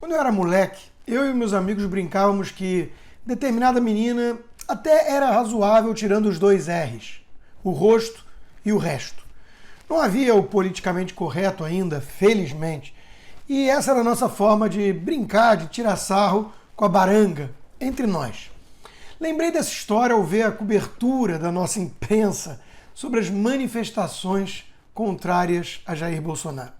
Quando eu era moleque, eu e meus amigos brincávamos que determinada menina até era razoável tirando os dois R's, o rosto e o resto. Não havia o politicamente correto ainda, felizmente, e essa era a nossa forma de brincar, de tirar sarro com a baranga entre nós. Lembrei dessa história ao ver a cobertura da nossa imprensa sobre as manifestações contrárias a Jair Bolsonaro.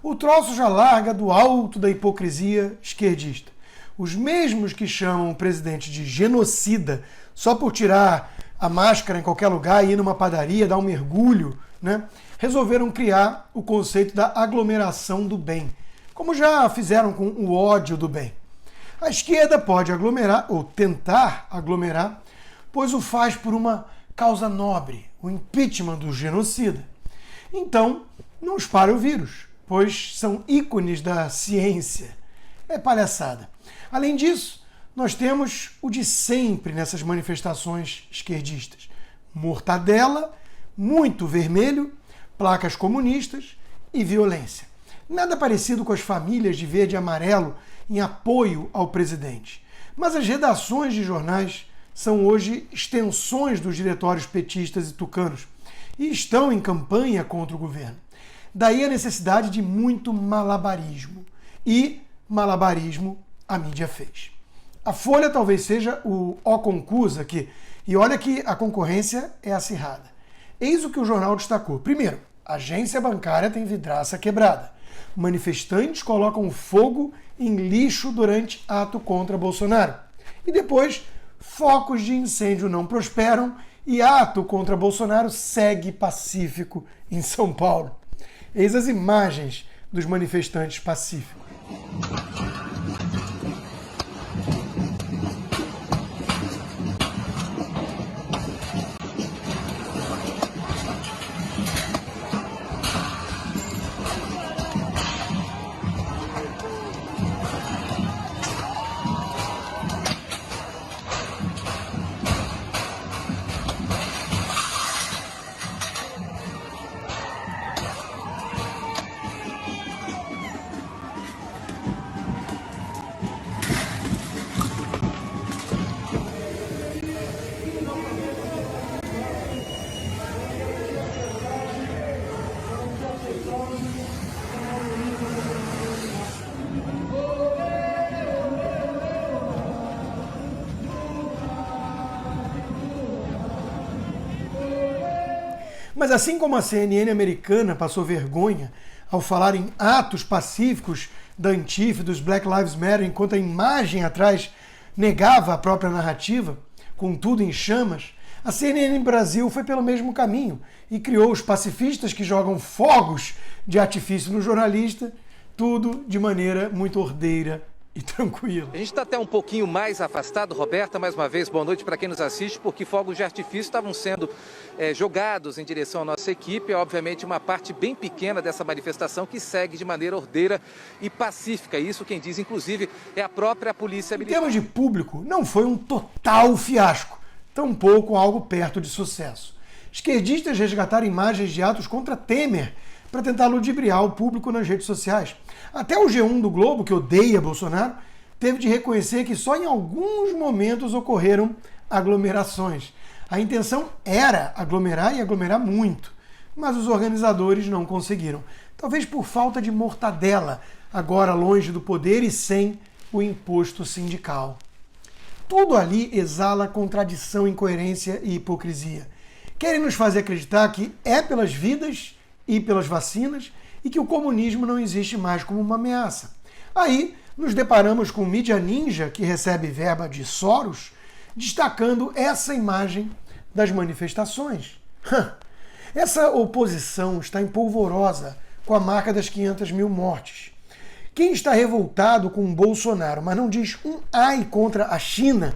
O troço já larga do alto da hipocrisia esquerdista. Os mesmos que chamam o presidente de genocida só por tirar a máscara em qualquer lugar e ir numa padaria, dar um mergulho, resolveram criar o conceito da aglomeração do bem, como já fizeram com o ódio do bem. A esquerda pode aglomerar, ou tentar aglomerar, pois o faz por uma causa nobre, o impeachment do genocida. Então, não espalha o vírus, pois são ícones da ciência. É palhaçada. Além disso, nós temos o de sempre nessas manifestações esquerdistas. Mortadela, muito vermelho, placas comunistas e violência. Nada parecido com as famílias de verde e amarelo em apoio ao presidente. Mas as redações de jornais são hoje extensões dos diretórios petistas e tucanos e estão em campanha contra o governo. Daí a necessidade de muito malabarismo. E malabarismo a mídia fez. A Folha talvez seja o concurso aqui. E olha que a concorrência é acirrada. Eis o que o jornal destacou. Primeiro, agência bancária tem vidraça quebrada. Manifestantes colocam fogo em lixo durante ato contra Bolsonaro. E depois, focos de incêndio não prosperam e ato contra Bolsonaro segue pacífico em São Paulo. Eis as imagens dos manifestantes pacíficos. Mas assim como a CNN americana passou vergonha ao falar em atos pacíficos da Antifa e dos Black Lives Matter, enquanto a imagem atrás negava a própria narrativa, com tudo em chamas, a CNN Brasil foi pelo mesmo caminho e criou os pacifistas que jogam fogos de artifício no jornalista, tudo de maneira muito ordeira e tranquila. A gente está até um pouquinho mais afastado, Roberta, mais uma vez, boa noite para quem nos assiste, porque fogos de artifício estavam sendo jogados em direção à nossa equipe, é obviamente uma parte bem pequena dessa manifestação que segue de maneira ordeira e pacífica. Isso quem diz, inclusive, é a própria Polícia Militar. Em termos de público, não foi um total fiasco, tampouco algo perto de sucesso. Esquerdistas resgataram imagens de atos contra Temer para tentar ludibriar o público nas redes sociais. Até o G1 do Globo, que odeia Bolsonaro, teve de reconhecer que só em alguns momentos ocorreram aglomerações. A intenção era aglomerar e aglomerar muito, mas os organizadores não conseguiram. Talvez por falta de mortadela, agora longe do poder e sem o imposto sindical. Tudo ali exala contradição, incoerência e hipocrisia. Querem nos fazer acreditar que é pelas vidas e pelas vacinas e que o comunismo não existe mais como uma ameaça. Aí nos deparamos com o mídia ninja, que recebe verba de Soros, destacando essa imagem das manifestações. Essa oposição está empolvorosa com a marca das 500 mil mortes. Quem está revoltado com o Bolsonaro, mas não diz um ai contra a China,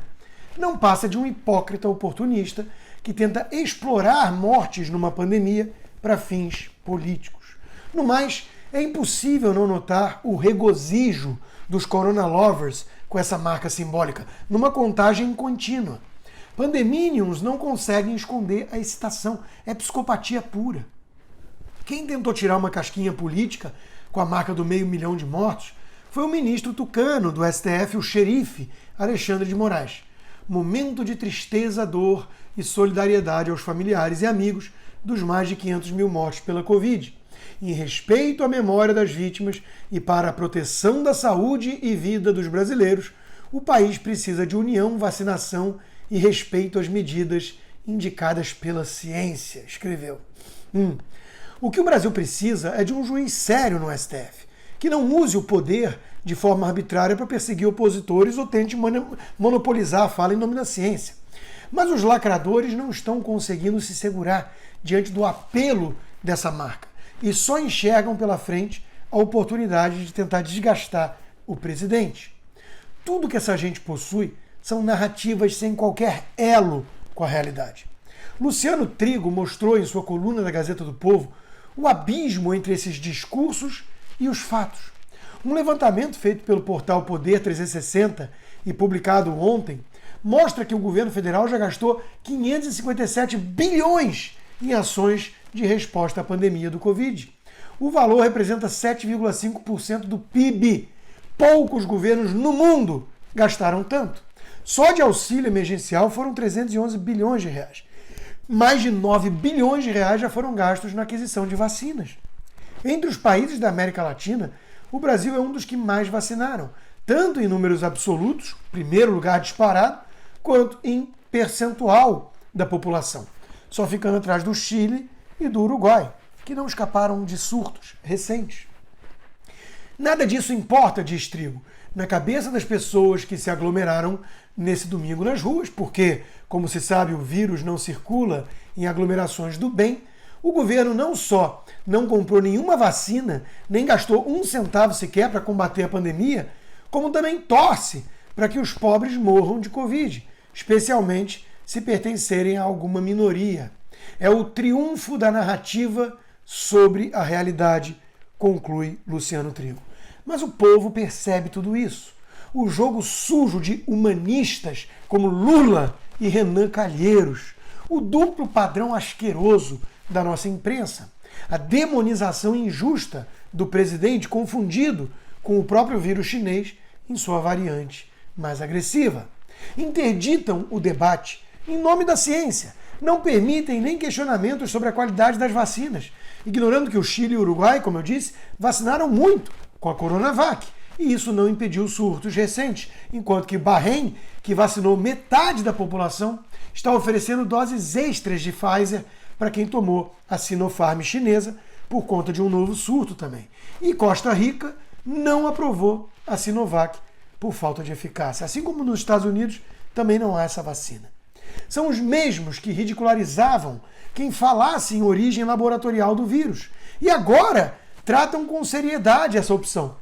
não passa de um hipócrita oportunista que tenta explorar mortes numa pandemia para fins políticos. No mais, é impossível não notar o regozijo dos Corona Lovers com essa marca simbólica, numa contagem contínua. Pandeminions não conseguem esconder a excitação, é psicopatia pura. Quem tentou tirar uma casquinha política com a marca do 500 mil de mortos foi o ministro tucano do STF, o xerife Alexandre de Moraes. Momento de tristeza, dor e solidariedade aos familiares e amigos dos mais de 500 mil mortos pela Covid. Em respeito à memória das vítimas e para a proteção da saúde e vida dos brasileiros, o país precisa de união, vacinação e respeito às medidas indicadas pela ciência, escreveu. O que o Brasil precisa é de um juiz sério no STF, que não use o poder de forma arbitrária para perseguir opositores ou tente monopolizar a fala em nome da ciência. Mas os lacradores não estão conseguindo se segurar diante do apelo dessa marca e só enxergam pela frente a oportunidade de tentar desgastar o presidente. Tudo que essa gente possui são narrativas sem qualquer elo com a realidade. Luciano Trigo mostrou em sua coluna da Gazeta do Povo o abismo entre esses discursos e os fatos. Um levantamento feito pelo portal Poder 360 e publicado ontem mostra que o governo federal já gastou 557 bilhões em ações de resposta à pandemia do Covid. O valor representa 7,5% do PIB. Poucos governos no mundo gastaram tanto. Só de auxílio emergencial foram 311 bilhões de reais. Mais de 9 bilhões de reais já foram gastos na aquisição de vacinas. Entre os países da América Latina, o Brasil é um dos que mais vacinaram, tanto em números absolutos, primeiro lugar disparado, quanto em percentual da população, só ficando atrás do Chile e do Uruguai, que não escaparam de surtos recentes. Nada disso importa, diz Trigo, na cabeça das pessoas que se aglomeraram nesse domingo nas ruas, porque, como se sabe, o vírus não circula em aglomerações do bem. O governo não só não comprou nenhuma vacina, nem gastou um centavo sequer para combater a pandemia, como também torce para que os pobres morram de Covid, especialmente se pertencerem a alguma minoria. É o triunfo da narrativa sobre a realidade, conclui Luciano Trigo. Mas o povo percebe tudo isso. O jogo sujo de humanistas como Lula e Renan Calheiros, o duplo padrão asqueroso da nossa imprensa, a demonização injusta do presidente confundido com o próprio vírus chinês em sua variante mais agressiva. Interditam o debate em nome da ciência, não permitem nem questionamentos sobre a qualidade das vacinas, ignorando que o Chile e o Uruguai, como eu disse, vacinaram muito com a Coronavac, e isso não impediu surtos recentes, enquanto que Bahrein, que vacinou metade da população, está oferecendo doses extras de Pfizer para quem tomou a Sinopharm chinesa por conta de um novo surto também. E Costa Rica não aprovou a Sinovac por falta de eficácia. Assim como nos Estados Unidos, também não há essa vacina. São os mesmos que ridicularizavam quem falasse em origem laboratorial do vírus. E agora tratam com seriedade essa opção.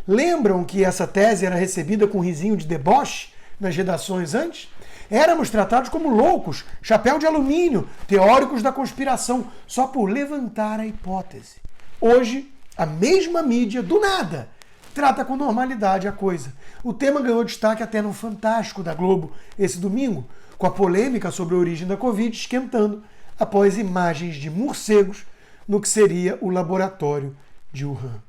Lembram que essa tese era recebida com risinho de deboche nas redações antes? Éramos tratados como loucos, chapéu de alumínio, teóricos da conspiração, só por levantar a hipótese. Hoje, a mesma mídia, do nada, trata com normalidade a coisa. O tema ganhou destaque até no Fantástico da Globo esse domingo, com a polêmica sobre a origem da Covid esquentando após imagens de morcegos no que seria o laboratório de Wuhan.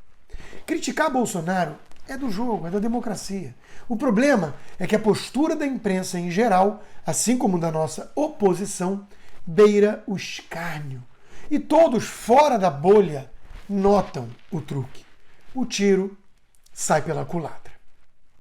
Criticar Bolsonaro é do jogo, é da democracia. O problema é que a postura da imprensa em geral, assim como da nossa oposição, beira o escárnio. E todos fora da bolha notam o truque. O tiro sai pela culatra.